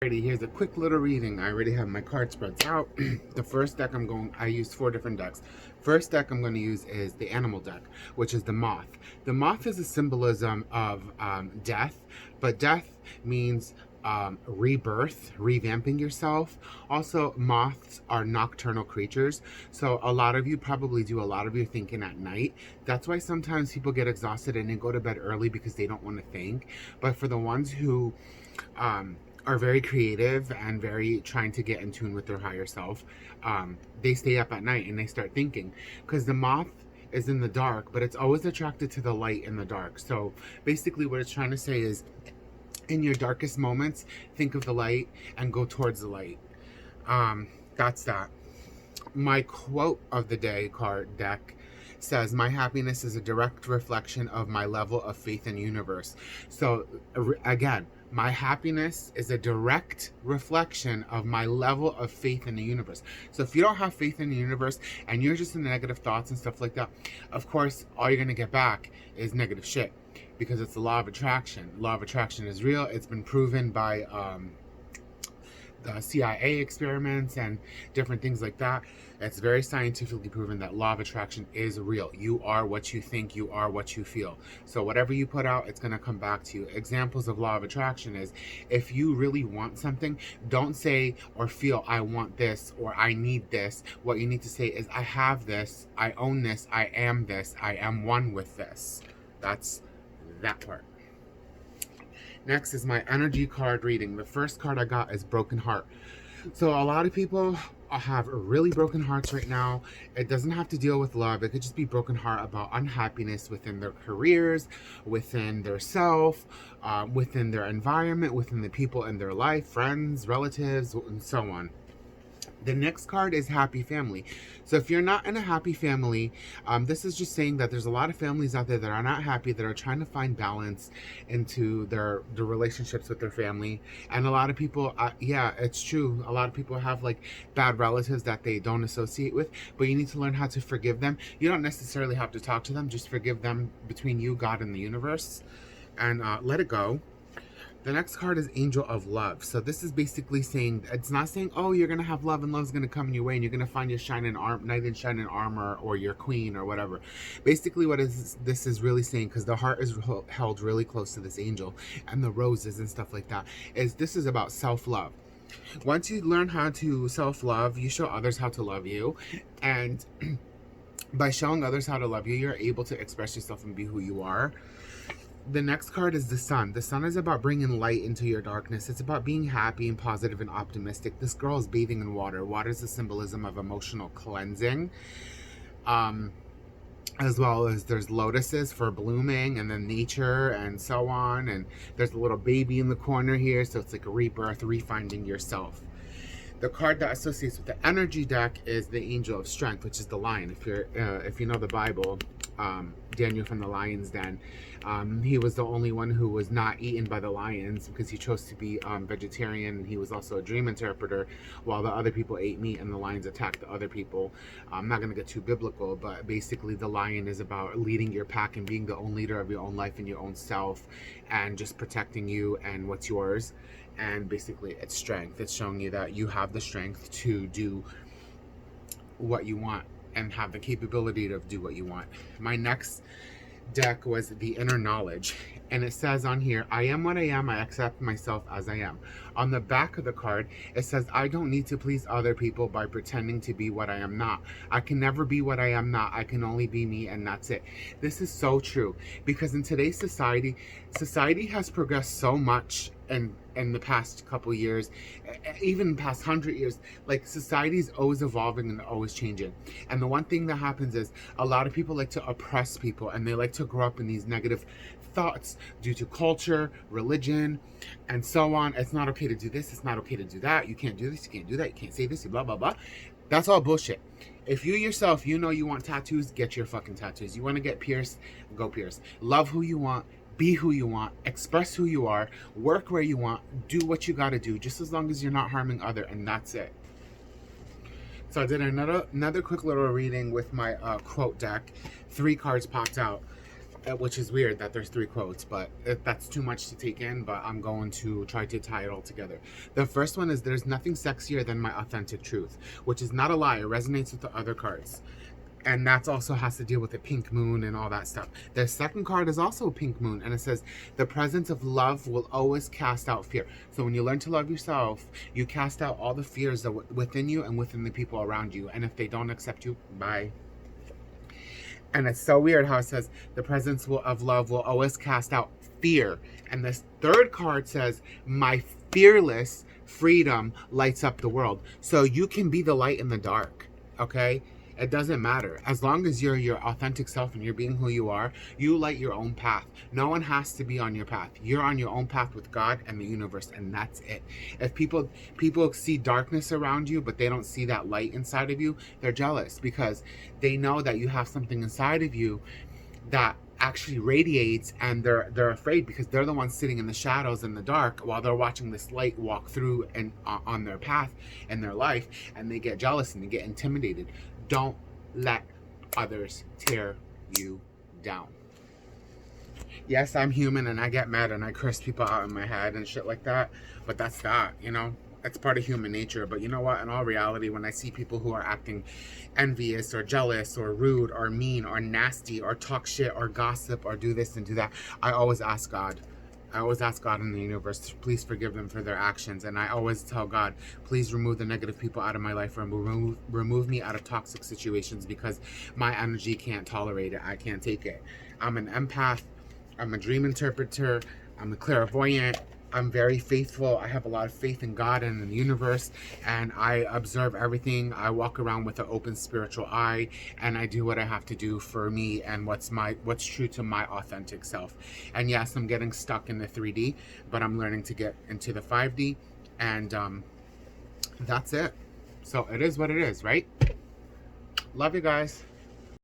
Alrighty, here's a quick little reading. I already have my card spreads out. The first deck I used 4 different decks. First deck I'm going to use is the animal deck, which is the moth. The moth is a symbolism of death, but death means rebirth, revamping yourself. Also, moths are nocturnal creatures, so a lot of you probably do a lot of your thinking at night. That's why sometimes people get exhausted and they go to bed early because they don't want to think. But for the ones who are very creative and very trying to get in tune with their higher self, they stay up at night and they start thinking, because the moth is in the dark, but it's always attracted to the light in the dark. So basically what it's trying to say is, in your darkest moments, think of the light and go towards the light. That's that. My quote of the day card deck says, my happiness is a direct reflection of my level of faith in the universe. So again, my happiness is a direct reflection of my level of faith in the universe. So if you don't have faith in the universe and you're just in negative thoughts and stuff like that, of course, all you're going to get back is negative shit, because it's the law of attraction. Law of attraction is real. It's been proven by the CIA experiments and different things like that. It's very scientifically proven that law of attraction is real. You are what you think, you are what you feel. So whatever you put out, it's going to come back to you. Examples of law of attraction is, if you really want something, don't say or feel I want this or I need this. What you need to say is, I have this, I own this, I am one with this. That's that part. Next is my energy card reading. The first card I got is Broken Heart. So a lot of people have really broken hearts right now. It doesn't have to deal with love. It could just be broken heart about unhappiness within their careers, within their self, within their environment, within the people in their life, friends, relatives, and so on. The next card is Happy Family. So if you're not in a happy family, this is just saying that there's a lot of families out there that are not happy, that are trying to find balance into their relationships with their family. And a lot of people, yeah, it's true. A lot of people have like bad relatives that they don't associate with, but you need to learn how to forgive them. You don't necessarily have to talk to them. Just forgive them between you, God, and the universe, and let it go. The next card is Angel of Love. So this is basically saying, it's not saying, oh, you're going to have love and love's going to come in your way and you're going to find your knight in shining armor or your queen or whatever. Basically what this is really saying, because the heart is held really close to this angel and the roses and stuff like that, is this is about self-love. Once you learn how to self-love, you show others how to love you. And by showing others how to love you, you're able to express yourself and be who you are. The next card is the sun. The sun is about bringing light into your darkness. It's about being happy and positive and optimistic. This girl is bathing in water. Water is the symbolism of emotional cleansing. As well as there's lotuses for blooming, and then nature and so on. And there's a little baby in the corner here. So it's like a rebirth, refinding yourself. The card that associates with the energy deck is the Angel of Strength, which is the lion. If you know the Bible, Daniel from the lion's den, he was the only one who was not eaten by the lions because he chose to be vegetarian. He was also a dream interpreter, while the other people ate meat and the lions attacked the other people. I'm not going to get too biblical, but basically the lion is about leading your pack and being the own leader of your own life and your own self, and just protecting you and what's yours. And basically it's strength. It's showing you that you have the strength to do what you want and have the capability to do what you want. My next deck was the Inner Knowledge, and it says on here, I am what I am, I accept myself as I am. On the back of the card, it says, I don't need to please other people by pretending to be what I am not. I can never be what I am not. I can only be me, and that's it. This is so true, because in today's society has progressed so much in the past couple years, even the past 100 years. Like, society is always evolving and always changing. And the one thing that happens is a lot of people like to oppress people, and they like to grow up in these negative thoughts due to culture, religion, and so on. It's not okay to do this, it's not okay to do that, you can't do this, you can't do that, you can't say this, blah blah blah. That's all bullshit. If you yourself, you know you want tattoos, get your fucking tattoos. You want to get pierced, go pierce. Love who you want, be who you want, express who you are, work where you want, do what you got to do, just as long as you're not harming other, and that's it. So I did another quick little reading with my quote deck. 3 cards popped out. which is weird that there's 3 quotes, but that's too much to take in, but I'm going to try to tie it all together. The first one is, there's nothing sexier than my authentic truth, which is not a lie. It resonates with the other cards. And that also has to deal with the pink moon and all that stuff. The second card is also a pink moon, and it says, the presence of love will always cast out fear. So when you learn to love yourself, you cast out all the fears that within you and within the people around you. And if they don't accept you, bye. And it's so weird how it says the presence of love will always cast out fear. And this third card says, my fearless freedom lights up the world. So you can be the light in the dark, okay? It doesn't matter. As long as you're your authentic self and you're being who you are, you light your own path. No one has to be on your path. You're on your own path with God and the universe, and that's it. If people see darkness around you, but they don't see that light inside of you, they're jealous, because they know that you have something inside of you that actually radiates, and they're afraid, because they're the ones sitting in the shadows in the dark while they're watching this light walk through and on their path in their life, and they get jealous and they get intimidated. Don't let others tear you down. Yes, I'm human and I get mad and I curse people out in my head and shit like that, but that's that, you know? It's part of human nature. But you know what? In all reality, when I see people who are acting envious or jealous or rude or mean or nasty or talk shit or gossip or do this and do that, I always ask God. I always ask God in the universe to please forgive them for their actions. And I always tell God, please remove the negative people out of my life, or remove me out of toxic situations, because my energy can't tolerate it. I can't take it. I'm an empath. I'm a dream interpreter. I'm a clairvoyant. I'm very faithful. I have a lot of faith in God and in the universe, and I observe everything. I walk around with an open spiritual eye, and I do what I have to do for me and what's true to my authentic self. And yes, I'm getting stuck in the 3D, but I'm learning to get into the 5D, and that's it. So it is what it is, right? Love you guys.